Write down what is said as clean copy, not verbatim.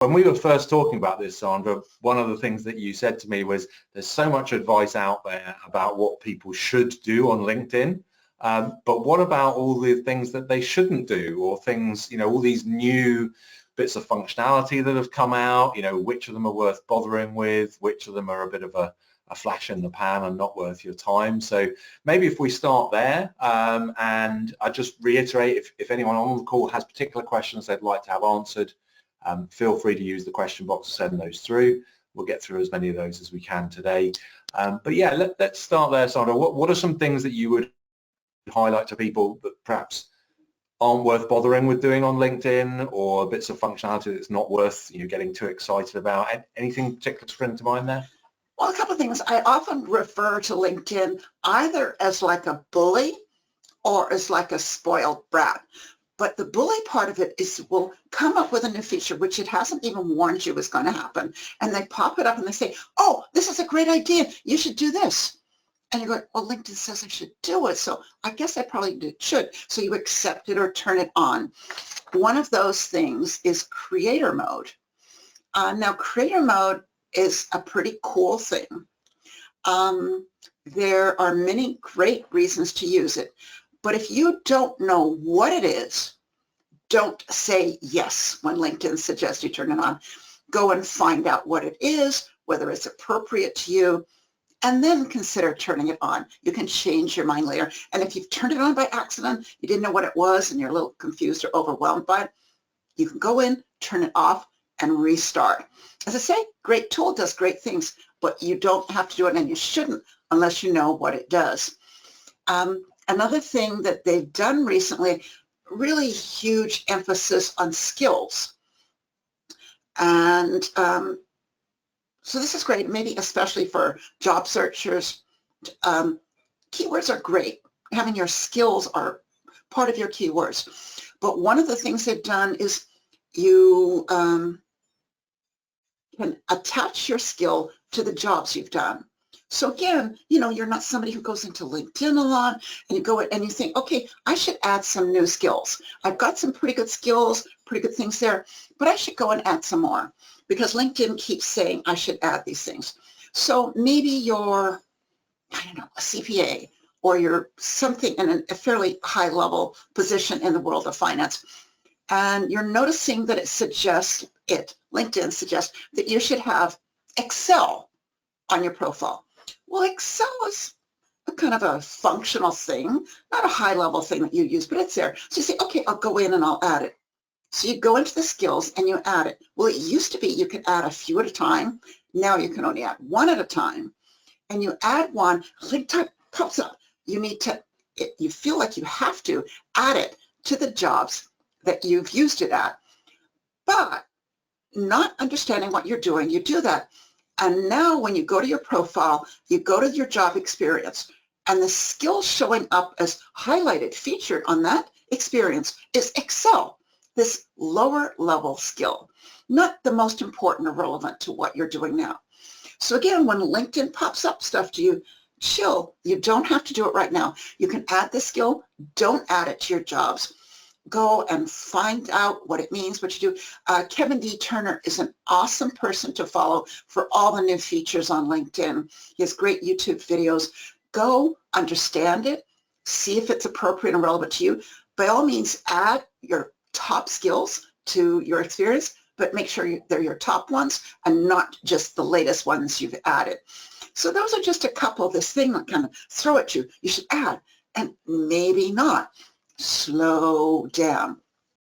When we were first talking about this, Sandra, one of the things that you said to me was there's so much advice out there about what people should do on LinkedIn, but what about all the things that they shouldn't do, or things, all these new bits of functionality that have come out, which of them are worth bothering with, which of them are a bit of a flash in the pan and not worth your time. So maybe if we start there, and I just reiterate, if anyone on the call has particular questions they'd like to have answered, feel free to use the question box to send those through. We'll get through as many of those as we can today. But yeah, let's start there, Sandra. What are some things that you would highlight to people that perhaps aren't worth bothering with doing on LinkedIn, or bits of functionality that's not worth getting too excited about? Anything particular spring to mind there? Well, a couple of things. I often refer to LinkedIn either as like a bully or as like a spoiled brat. But the bully part of it is will come up with a new feature, which it hasn't even warned you was going to happen. And they pop it up and they say, oh, this is a great idea. You should do this. And you go, well, LinkedIn says I should do it, so I guess I probably should. So you accept it or turn it on. One of those things is creator mode. Now, creator mode is a pretty cool thing. There are many great reasons to use it. But if you don't know what it is, don't say yes when LinkedIn suggests you turn it on. Go and find out what it is, whether it's appropriate to you, and then consider turning it on. You can change your mind later. And if you've turned it on by accident, you didn't know what it was, and you're a little confused or overwhelmed by it, you can go in, turn it off, and restart. As I say, great tool, does great things, but you don't have to do it, and you shouldn't unless you know what it does. Another thing that they've done recently, really huge emphasis on skills. And so this is great, maybe especially for job searchers. Keywords are great. Having your skills are part of your keywords. But one of the things they've done is you can attach your skill to the jobs you've done. So again, you're not somebody who goes into LinkedIn a lot and you go and you think, okay, I should add some new skills. I've got some pretty good skills, pretty good things there, but I should go and add some more because LinkedIn keeps saying I should add these things. So maybe you're, I don't know, a CPA, or you're something in a fairly high level position in the world of finance, and you're noticing that LinkedIn suggests that you should have Excel on your profile. Well, Excel is a kind of a functional thing, not a high-level thing that you use, but it's there. So you say, okay, I'll go in and I'll add it. So you go into the skills and you add it. Well, it used to be you could add a few at a time. Now you can only add one at a time. And you add one, link type pops up. You feel like you have to add it to the jobs that you've used it at. But not understanding what you're doing, you do that. And now when you go to your profile, you go to your job experience, and the skill showing up as highlighted, featured on that experience is Excel, this lower level skill, not the most important or relevant to what you're doing now. So again, when LinkedIn pops up stuff to you, chill. You don't have to do it right now. You can add the skill. Don't add it to your jobs. Go and find out what it means, what you do. Kevin D. Turner is an awesome person to follow for all the new features on LinkedIn. He has great YouTube videos. Go understand it. See if it's appropriate and relevant to you. By all means, add your top skills to your experience, but make sure they're your top ones and not just the latest ones you've added. So those are just a couple of this thing that kind of throw at you. You should add, and maybe not. Slow down.